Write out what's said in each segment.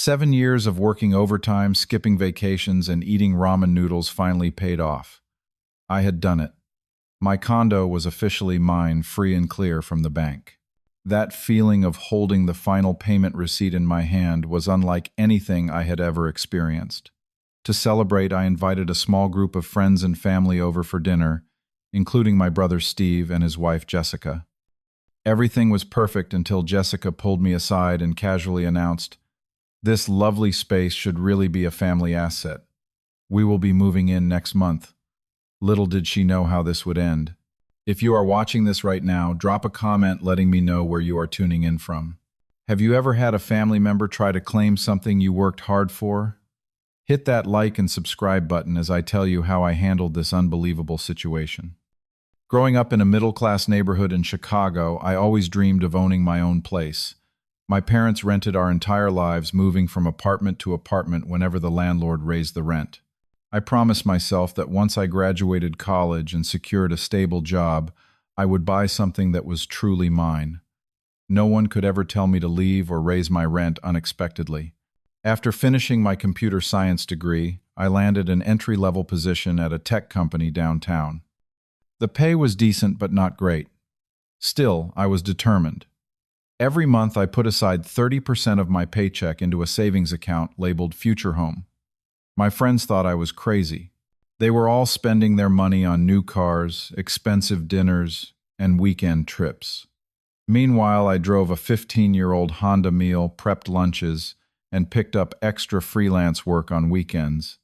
7 years of working overtime, skipping vacations, and eating ramen noodles finally paid off. I had done it. My condo was officially mine, free and clear from the bank. That feeling of holding the final payment receipt in my hand was unlike anything I had ever experienced. To celebrate, I invited a small group of friends and family over for dinner, including my brother Steve and his wife Jessica. Everything was perfect until Jessica pulled me aside and casually announced, "This lovely space should really be a family asset. We will be moving in next month." Little did she know how this would end. If you are watching this right now, drop a comment letting me know where you are tuning in from. Have you ever had a family member try to claim something you worked hard for? Hit that like and subscribe button as I tell you how I handled this unbelievable situation. Growing up in a middle-class neighborhood in Chicago, I always dreamed of owning my own place. My parents rented our entire lives, moving from apartment to apartment whenever the landlord raised the rent. I promised myself that once I graduated college and secured a stable job, I would buy something that was truly mine. No one could ever tell me to leave or raise my rent unexpectedly. After finishing my computer science degree, I landed an entry-level position at a tech company downtown. The pay was decent but not great. Still, I was determined. Every month I put aside 30% of my paycheck into a savings account labeled Future Home. My friends thought I was crazy. They were all spending their money on new cars, expensive dinners, and weekend trips. Meanwhile, I drove a 15-year-old Honda meal, prepped lunches, and picked up extra freelance work on weekends.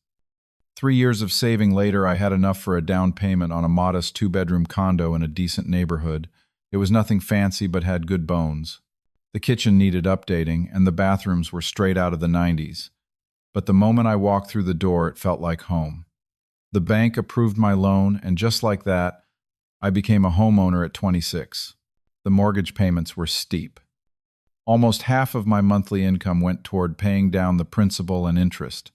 3 years of saving later, I had enough for a down payment on a modest 2-bedroom condo in a decent neighborhood. It was nothing fancy but had good bones. The kitchen needed updating, and the bathrooms were straight out of the 90s. But the moment I walked through the door, it felt like home. The bank approved my loan, and just like that, I became a homeowner at 26. The mortgage payments were steep. Almost half of my monthly income went toward paying down the principal and interest.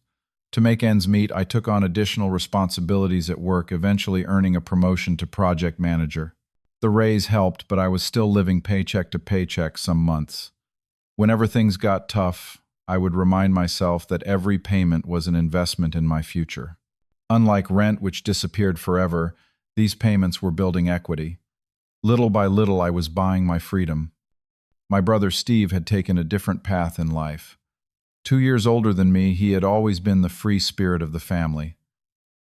To make ends meet, I took on additional responsibilities at work, eventually earning a promotion to project manager. The raise helped, but I was still living paycheck to paycheck some months. Whenever things got tough, I would remind myself that every payment was an investment in my future. Unlike rent, which disappeared forever, these payments were building equity. Little by little, I was buying my freedom. My brother Steve had taken a different path in life. 2 years older than me, he had always been the free spirit of the family.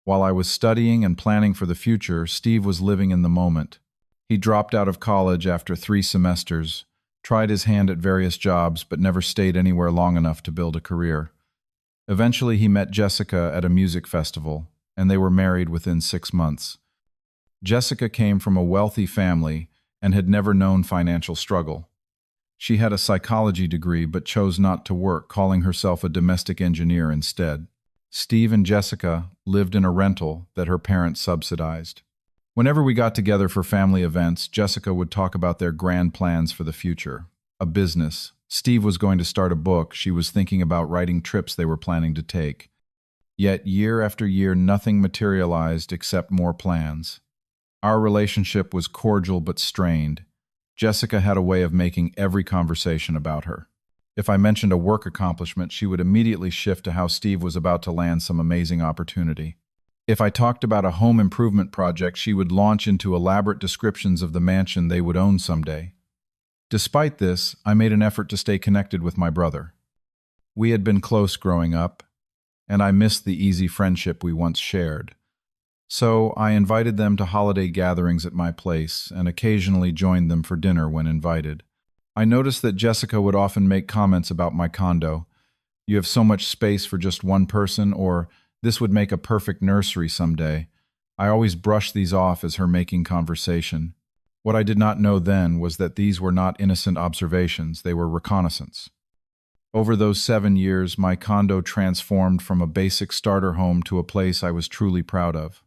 While I was studying and planning for the future, Steve was living in the moment. He dropped out of college after 3 semesters, tried his hand at various jobs, but never stayed anywhere long enough to build a career. Eventually, he met Jessica at a music festival, and they were married within 6 months. Jessica came from a wealthy family and had never known financial struggle. She had a psychology degree but chose not to work, calling herself a domestic engineer instead. Steve and Jessica lived in a rental that her parents subsidized. Whenever we got together for family events, Jessica would talk about their grand plans for the future. A business. Steve was going to start a book. She was thinking about writing trips they were planning to take. Yet year after year, nothing materialized except more plans. Our relationship was cordial but strained. Jessica had a way of making every conversation about her. If I mentioned a work accomplishment, she would immediately shift to how Steve was about to land some amazing opportunity. If I talked about a home improvement project, she would launch into elaborate descriptions of the mansion they would own someday. Despite this, I made an effort to stay connected with my brother. We had been close growing up, and I missed the easy friendship we once shared. So I invited them to holiday gatherings at my place and occasionally joined them for dinner when invited. I noticed that Jessica would often make comments about my condo. "You have so much space for just one person," or "This would make a perfect nursery someday." I always brushed these off as her making conversation. What I did not know then was that these were not innocent observations, they were reconnaissance. Over those 7 years, my condo transformed from a basic starter home to a place I was truly proud of.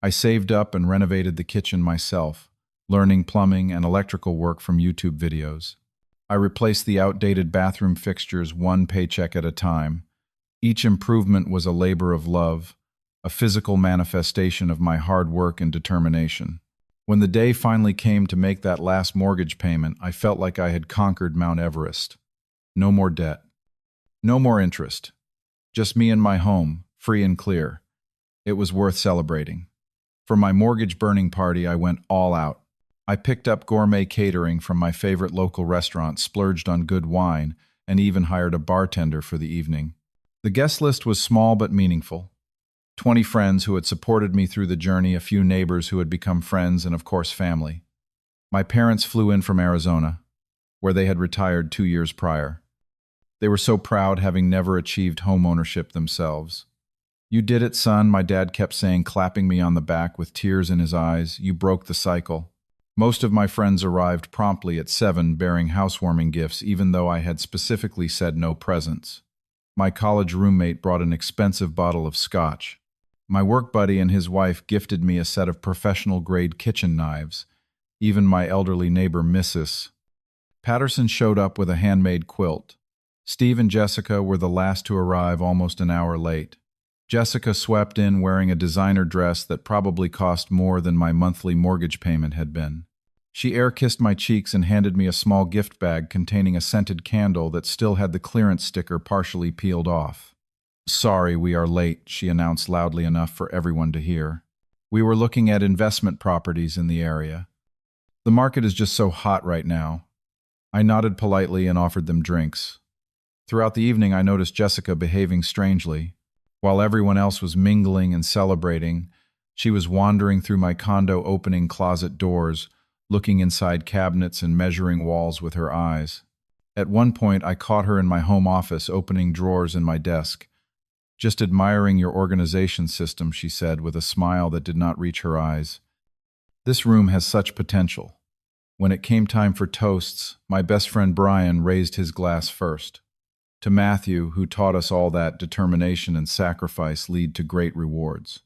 I saved up and renovated the kitchen myself, learning plumbing and electrical work from YouTube videos. I replaced the outdated bathroom fixtures one paycheck at a time. Each improvement was a labor of love, a physical manifestation of my hard work and determination. When the day finally came to make that last mortgage payment, I felt like I had conquered Mount Everest. No more debt. No more interest. Just me and my home, free and clear. It was worth celebrating. For my mortgage-burning party, I went all out. I picked up gourmet catering from my favorite local restaurant, splurged on good wine, and even hired a bartender for the evening. The guest list was small but meaningful. 20 friends who had supported me through the journey, a few neighbors who had become friends, and of course family. My parents flew in from Arizona, where they had retired 2 years prior. They were so proud, having never achieved home ownership themselves. "You did it, son," my dad kept saying, clapping me on the back with tears in his eyes. "You broke the cycle." Most of my friends arrived promptly at 7, bearing housewarming gifts, even though I had specifically said no presents. My college roommate brought an expensive bottle of scotch. My work buddy and his wife gifted me a set of professional-grade kitchen knives. Even my elderly neighbor, Mrs. Patterson, showed up with a handmade quilt. Steve and Jessica were the last to arrive, almost an hour late. Jessica swept in wearing a designer dress that probably cost more than my monthly mortgage payment had been. She air-kissed my cheeks and handed me a small gift bag containing a scented candle that still had the clearance sticker partially peeled off. "Sorry, we are late," she announced loudly enough for everyone to hear. "We were looking at investment properties in the area. The market is just so hot right now." I nodded politely and offered them drinks. Throughout the evening, I noticed Jessica behaving strangely. While everyone else was mingling and celebrating, she was wandering through my condo, opening closet doors, looking inside cabinets and measuring walls with her eyes. At one point, I caught her in my home office, opening drawers in my desk. "Just admiring your organization system," she said with a smile that did not reach her eyes. "This room has such potential." When it came time for toasts, my best friend Brian raised his glass first. "To Matthew, who taught us all that determination and sacrifice lead to great rewards.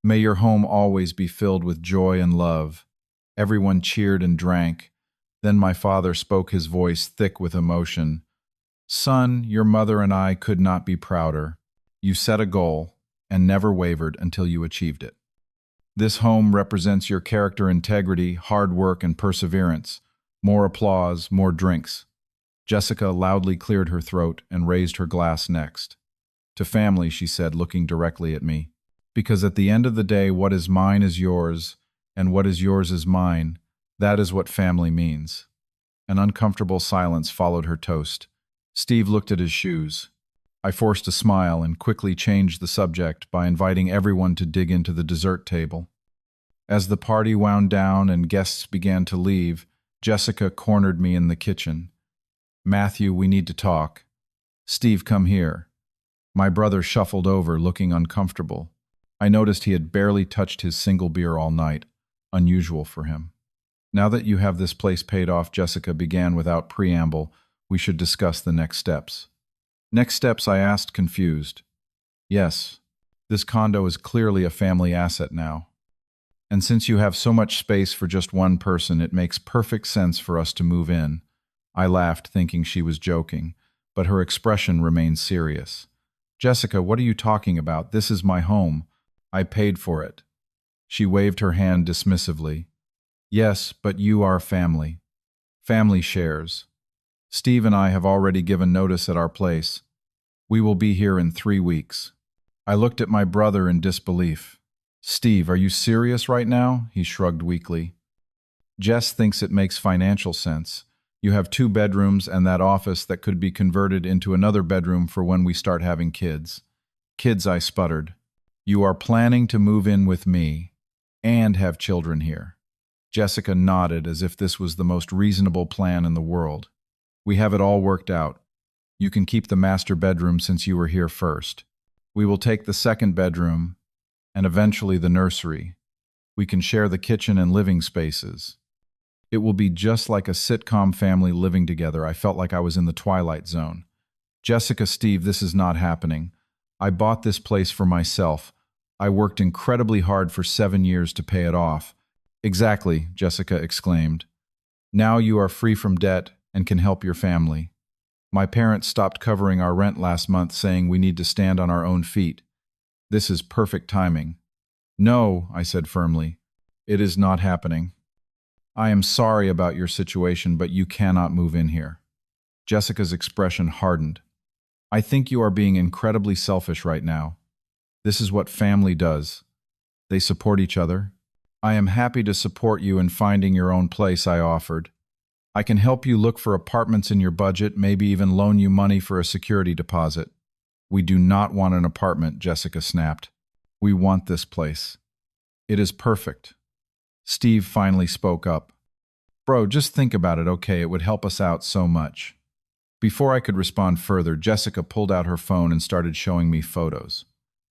May your home always be filled with joy and love." Everyone cheered and drank. Then my father spoke, his voice thick with emotion. "Son, your mother and I could not be prouder. You set a goal and never wavered until you achieved it. This home represents your character, integrity, hard work, and perseverance." More applause, more drinks. Jessica loudly cleared her throat and raised her glass next. "To family," she said, looking directly at me. "Because at the end of the day, what is mine is yours, and what is yours is mine. That is what family means." An uncomfortable silence followed her toast. Steve looked at his shoes. I forced a smile and quickly changed the subject by inviting everyone to dig into the dessert table. As the party wound down and guests began to leave, Jessica cornered me in the kitchen. "Matthew, we need to talk." "Steve, come here." My brother shuffled over, looking uncomfortable. I noticed he had barely touched his single beer all night, unusual for him. "Now that you have this place paid off," Jessica began without preamble, "we should discuss the next steps." "Next steps?" I asked, confused. "Yes. This condo is clearly a family asset now. And since you have so much space for just one person, it makes perfect sense for us to move in." I laughed, thinking she was joking, but her expression remained serious. "Jessica, what are you talking about? This is my home. I paid for it." She waved her hand dismissively. "Yes, but you are family. Family shares. Steve and I have already given notice at our place. We will be here in 3 weeks. I looked at my brother in disbelief. "Steve, are you serious right now?" He shrugged weakly. "Jess thinks it makes financial sense. You have 2 bedrooms and that office that could be converted into another bedroom for when we start having kids." "Kids," I sputtered. "You are planning to move in with me and have children here." Jessica nodded as if this was the most reasonable plan in the world. "We have it all worked out. You can keep the master bedroom since you were here first. We will take the second bedroom and eventually the nursery. We can share the kitchen and living spaces. It will be just like a sitcom family living together." I felt like I was in the Twilight Zone. "Jessica, Steve, this is not happening. I bought this place for myself. I worked incredibly hard for 7 years to pay it off." "Exactly," Jessica exclaimed. "Now you are free from debt and can help your family. My parents stopped covering our rent last month, saying we need to stand on our own feet. This is perfect timing." "No," I said firmly. "It is not happening. I am sorry about your situation, but you cannot move in here." Jessica's expression hardened. I think you are being incredibly selfish right now. This is what family does. They support each other. I am happy to support you in finding your own place, I offered. I can help you look for apartments in your budget, maybe even loan you money for a security deposit. We do not want an apartment, Jessica snapped. We want this place. It is perfect. Steve finally spoke up. Bro, just think about it, okay? It would help us out so much. Before I could respond further, Jessica pulled out her phone and started showing me photos.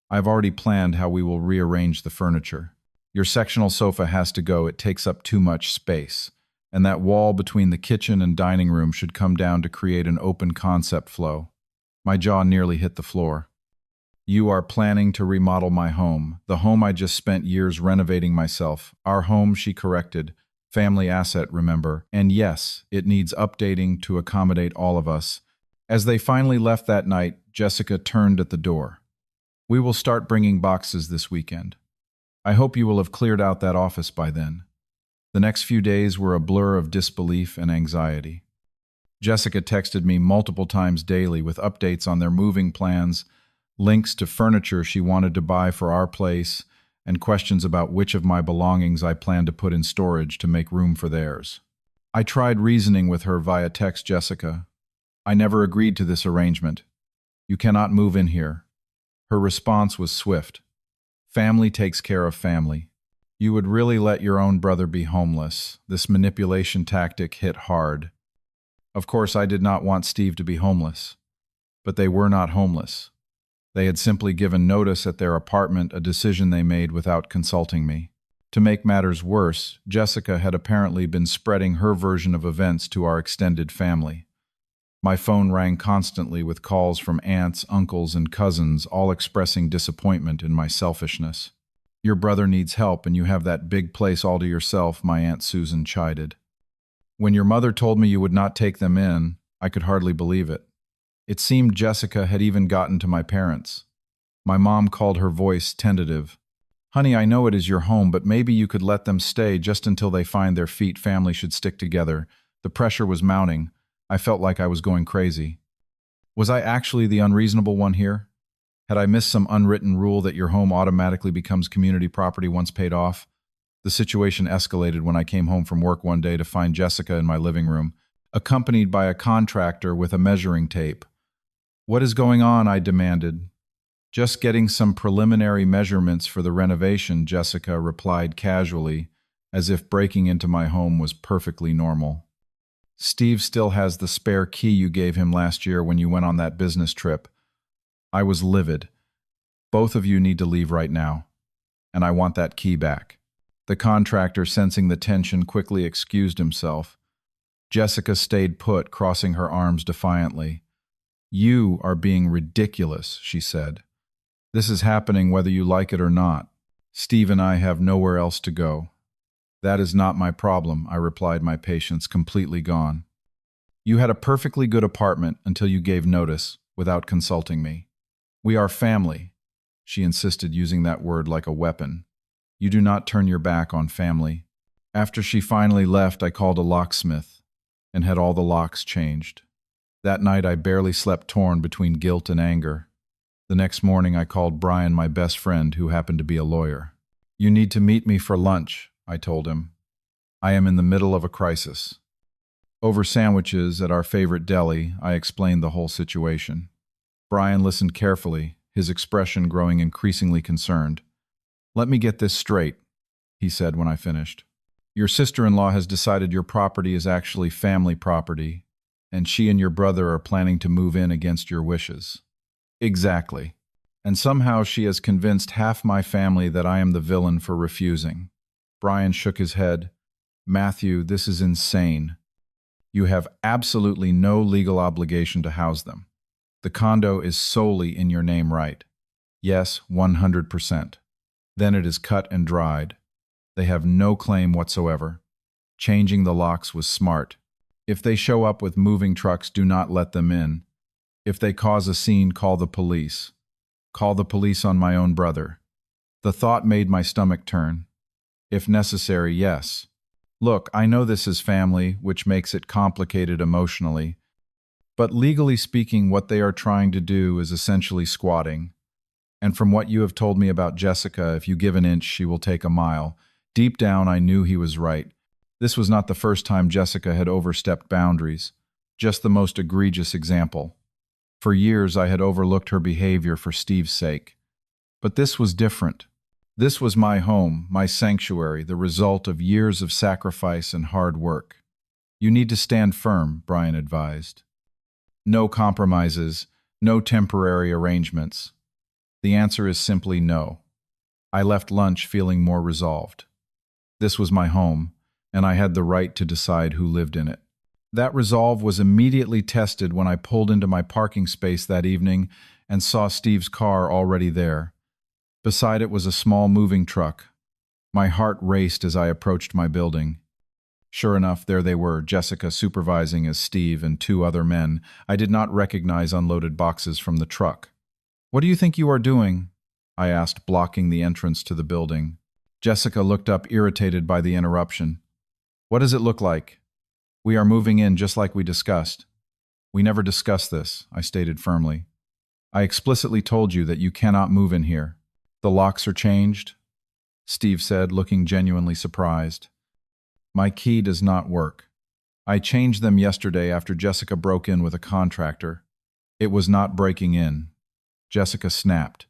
I've already planned how we will rearrange the furniture. Your sectional sofa has to go, it takes up too much space. And that wall between the kitchen and dining room should come down to create an open concept flow. My jaw nearly hit the floor. You are planning to remodel my home, the home I just spent years renovating myself. Our home, she corrected. Family asset, remember. And yes, it needs updating to accommodate all of us. As they finally left that night, Jessica turned at the door. We will start bringing boxes this weekend. I hope you will have cleared out that office by then. The next few days were a blur of disbelief and anxiety. Jessica texted me multiple times daily with updates on their moving plans, links to furniture she wanted to buy for our place, and questions about which of my belongings I planned to put in storage to make room for theirs. I tried reasoning with her via text, Jessica. I never agreed to this arrangement. You cannot move in here. Her response was swift. Family takes care of family. You would really let your own brother be homeless. This manipulation tactic hit hard. Of course, I did not want Steve to be homeless. But they were not homeless. They had simply given notice at their apartment, a decision they made without consulting me. To make matters worse, Jessica had apparently been spreading her version of events to our extended family. My phone rang constantly with calls from aunts, uncles, and cousins, all expressing disappointment in my selfishness. Your brother needs help and you have that big place all to yourself, my Aunt Susan chided. When your mother told me you would not take them in, I could hardly believe it. It seemed Jessica had even gotten to my parents. My mom called her voice tentative. Honey, I know it is your home, but maybe you could let them stay just until they find their feet. Family should stick together. The pressure was mounting. I felt like I was going crazy. Was I actually the unreasonable one here? Had I missed some unwritten rule that your home automatically becomes community property once paid off? The situation escalated when I came home from work one day to find Jessica in my living room, accompanied by a contractor with a measuring tape. What is going on? I demanded. Just getting some preliminary measurements for the renovation, Jessica replied casually, as if breaking into my home was perfectly normal. Steve still has the spare key you gave him last year when you went on that business trip. I was livid. Both of you need to leave right now, and I want that key back. The contractor, sensing the tension, quickly excused himself. Jessica stayed put, crossing her arms defiantly. You are being ridiculous, she said. This is happening whether you like it or not. Steve and I have nowhere else to go. That is not my problem, I replied, my patience completely gone. You had a perfectly good apartment until you gave notice, without consulting me. We are family, she insisted, using that word like a weapon. You do not turn your back on family. After she finally left, I called a locksmith and had all the locks changed. That night I barely slept, torn between guilt and anger. The next morning I called Brian, my best friend, who happened to be a lawyer. You need to meet me for lunch, I told him. I am in the middle of a crisis. Over sandwiches at our favorite deli, I explained the whole situation. Brian listened carefully, his expression growing increasingly concerned. Let me get this straight, he said when I finished. Your sister-in-law has decided your property is actually family property, and she and your brother are planning to move in against your wishes. Exactly. And somehow she has convinced half my family that I am the villain for refusing. Brian shook his head. Matthew, this is insane. You have absolutely no legal obligation to house them. The condo is solely in your name, right? Yes, 100%. Then it is cut and dried. They have no claim whatsoever. Changing the locks was smart. If they show up with moving trucks, do not let them in. If they cause a scene, call the police. Call the police on my own brother. The thought made my stomach turn. If necessary, yes. Look, I know this is family, which makes it complicated emotionally, But legally speaking, what they are trying to do is essentially squatting. And from what you have told me about Jessica, if you give an inch, she will take a mile. Deep down, I knew he was right. This was not the first time Jessica had overstepped boundaries, just the most egregious example. For years, I had overlooked her behavior for Steve's sake. But this was different. This was my home, my sanctuary, the result of years of sacrifice and hard work. You need to stand firm, Brian advised. No compromises, no temporary arrangements. The answer is simply no. I left lunch feeling more resolved. This was my home, and I had the right to decide who lived in it. That resolve was immediately tested when I pulled into my parking space that evening and saw Steve's car already there. Beside it was a small moving truck. My heart raced as I approached my building. Sure enough, there they were, Jessica supervising as Steve and two other men. I did not recognize unloaded boxes from the truck. "What do you think you are doing?" I asked, blocking the entrance to the building. Jessica looked up, irritated by the interruption. "What does it look like?" "We are moving in just like we discussed." "We never discussed this," I stated firmly. "I explicitly told you that you cannot move in here." "The locks are changed?" Steve said, looking genuinely surprised. "My key does not work. I changed them yesterday after Jessica broke in with a contractor. It was not breaking in." Jessica snapped.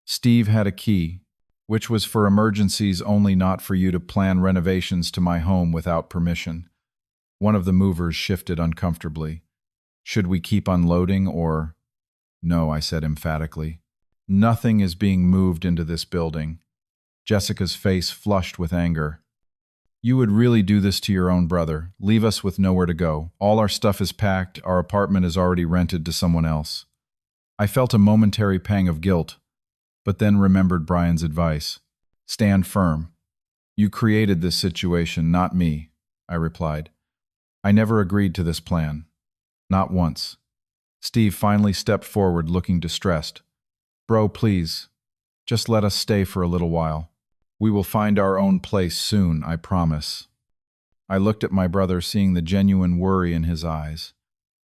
"Steve had a key, which was for emergencies only, not for you to plan renovations to my home without permission." One of the movers shifted uncomfortably. "Should we keep unloading or—" "No," I said emphatically. "Nothing is being moved into this building." Jessica's face flushed with anger. "You would really do this to your own brother, leave us with nowhere to go. All our stuff is packed, our apartment is already rented to someone else." I felt a momentary pang of guilt, but then remembered Brian's advice. "Stand firm. You created this situation, not me," I replied. "I never agreed to this plan. Not once." Steve finally stepped forward, looking distressed. "Bro, please, just let us stay for a little while. We will find our own place soon, I promise." I looked at my brother, seeing the genuine worry in his eyes.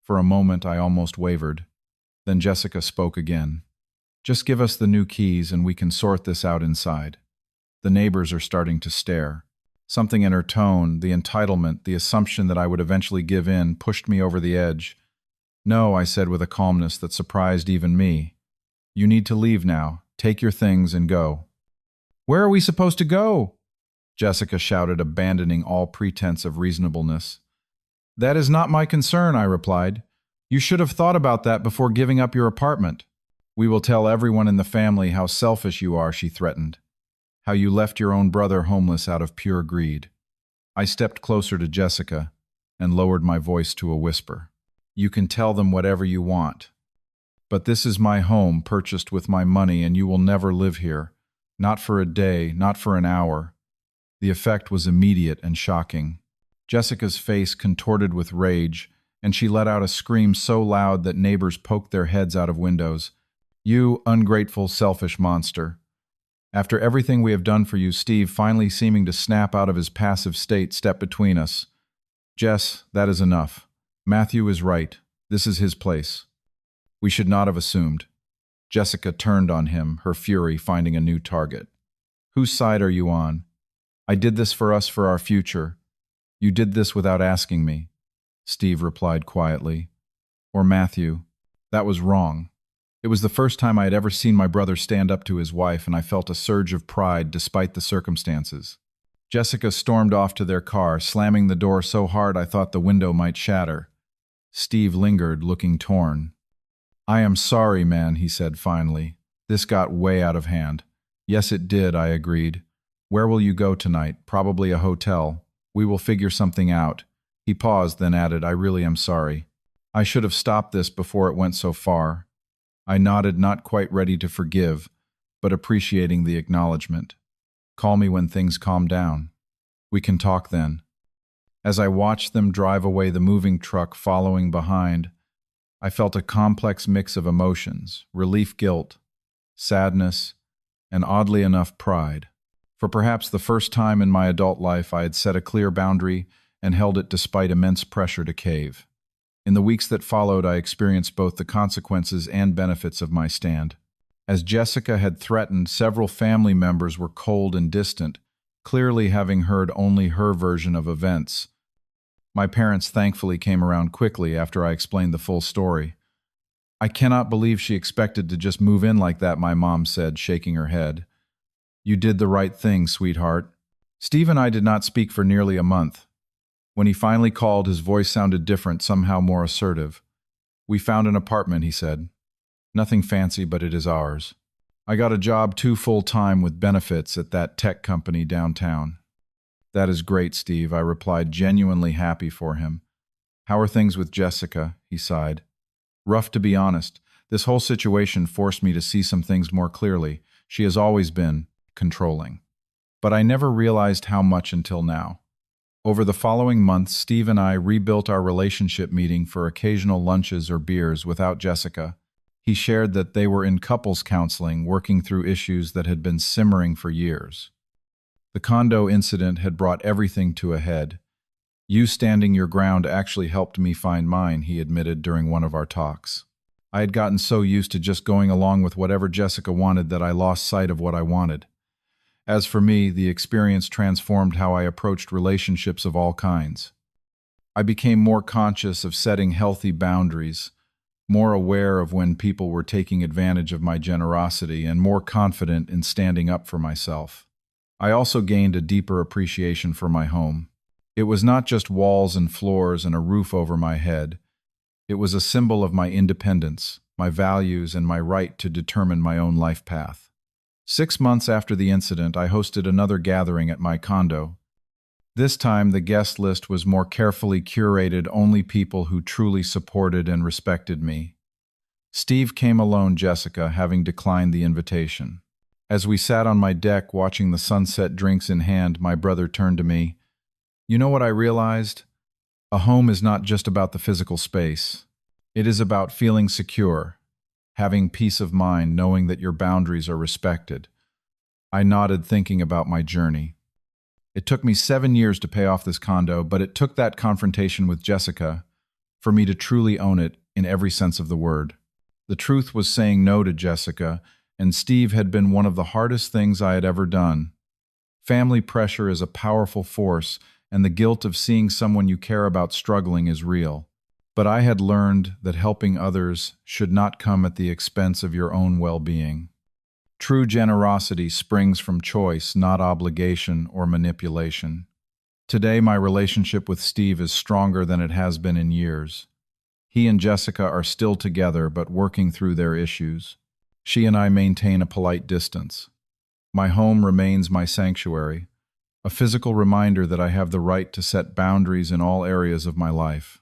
For a moment, I almost wavered. Then Jessica spoke again. "Just give us the new keys and we can sort this out inside. The neighbors are starting to stare." Something in her tone, the entitlement, the assumption that I would eventually give in, pushed me over the edge. "No," I said with a calmness that surprised even me. "You need to leave now. Take your things and go." "Where are we supposed to go?" Jessica shouted, abandoning all pretense of reasonableness. "That is not my concern," I replied. "You should have thought about that before giving up your apartment." "We will tell everyone in the family how selfish you are," she threatened. "How you left your own brother homeless out of pure greed." I stepped closer to Jessica and lowered my voice to a whisper. "You can tell them whatever you want. But this is my home, purchased with my money, and you will never live here. Not for a day, not for an hour." The effect was immediate and shocking. Jessica's face contorted with rage, and she let out a scream so loud that neighbors poked their heads out of windows. "You ungrateful, selfish monster. After everything we have done for you," Steve, finally seeming to snap out of his passive state, stepped between us. "Jess, that is enough. Matthew is right. This is his place. We should not have assumed." Jessica turned on him, her fury finding a new target. "Whose side are you on? I did this for us, for our future. You did this without asking me," Steve replied quietly. "Or Matthew. That was wrong." It was the first time I had ever seen my brother stand up to his wife, and I felt a surge of pride despite the circumstances. Jessica stormed off to their car, slamming the door so hard I thought the window might shatter. Steve lingered, looking torn. "I am sorry, man," he said finally. "This got way out of hand." "Yes, it did," I agreed. "Where will you go tonight? Probably a hotel. We will figure something out." He paused, then added, "I really am sorry. I should have stopped this before it went so far." I nodded, not quite ready to forgive, but appreciating the acknowledgement. "Call me when things calm down. We can talk then." As I watched them drive away, the moving truck following behind, I felt a complex mix of emotions: relief, guilt, sadness, and oddly enough, pride. For perhaps the first time in my adult life, I had set a clear boundary and held it despite immense pressure to cave. In the weeks that followed, I experienced both the consequences and benefits of my stand. As Jessica had threatened, several family members were cold and distant, clearly having heard only her version of events. My parents thankfully came around quickly after I explained the full story. "I cannot believe she expected to just move in like that," my mom said, shaking her head. "You did the right thing, sweetheart." Steve and I did not speak for nearly a month. When he finally called, his voice sounded different, somehow more assertive. "We found an apartment," he said. "Nothing fancy, but it is ours. I got a job 2 full-time with benefits at that tech company downtown." "That is great, Steve," I replied, genuinely happy for him. "How are things with Jessica?" he sighed. "Rough, to be honest. This whole situation forced me to see some things more clearly. She has always been controlling. But I never realized how much until now." Over the following months, Steve and I rebuilt our relationship, meeting for occasional lunches or beers without Jessica. He shared that they were in couples counseling, working through issues that had been simmering for years. The condo incident had brought everything to a head. "You standing your ground actually helped me find mine," he admitted during one of our talks. "I had gotten so used to just going along with whatever Jessica wanted that I lost sight of what I wanted." As for me, the experience transformed how I approached relationships of all kinds. I became more conscious of setting healthy boundaries, more aware of when people were taking advantage of my generosity, and more confident in standing up for myself. I also gained a deeper appreciation for my home. It was not just walls and floors and a roof over my head. It was a symbol of my independence, my values, and my right to determine my own life path. 6 months after the incident, I hosted another gathering at my condo. This time, the guest list was more carefully curated, only people who truly supported and respected me. Steve came alone, Jessica having declined the invitation. As we sat on my deck watching the sunset, drinks in hand, my brother turned to me. "You know what I realized? A home is not just about the physical space. It is about feeling secure, having peace of mind, knowing that your boundaries are respected." I nodded, thinking about my journey. It took me 7 years to pay off this condo, but it took that confrontation with Jessica for me to truly own it in every sense of the word. The truth was saying no to Jessica, and Steve had been one of the hardest things I had ever done. Family pressure is a powerful force, and the guilt of seeing someone you care about struggling is real. But I had learned that helping others should not come at the expense of your own well-being. True generosity springs from choice, not obligation or manipulation. Today, my relationship with Steve is stronger than it has been in years. He and Jessica are still together, but working through their issues. She and I maintain a polite distance. My home remains my sanctuary, a physical reminder that I have the right to set boundaries in all areas of my life.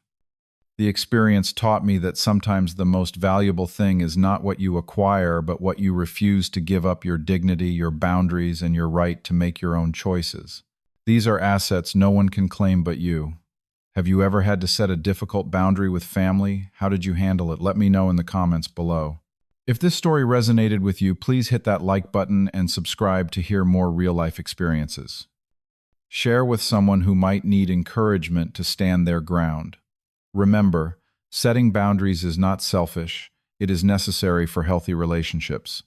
The experience taught me that sometimes the most valuable thing is not what you acquire, but what you refuse to give up: your dignity, your boundaries, and your right to make your own choices. These are assets no one can claim but you. Have you ever had to set a difficult boundary with family? How did you handle it? Let me know in the comments below. If this story resonated with you, please hit that like button and subscribe to hear more real-life experiences. Share with someone who might need encouragement to stand their ground. Remember, setting boundaries is not selfish, it is necessary for healthy relationships.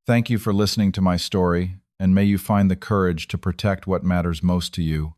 Thank you for listening to my story, and may you find the courage to protect what matters most to you.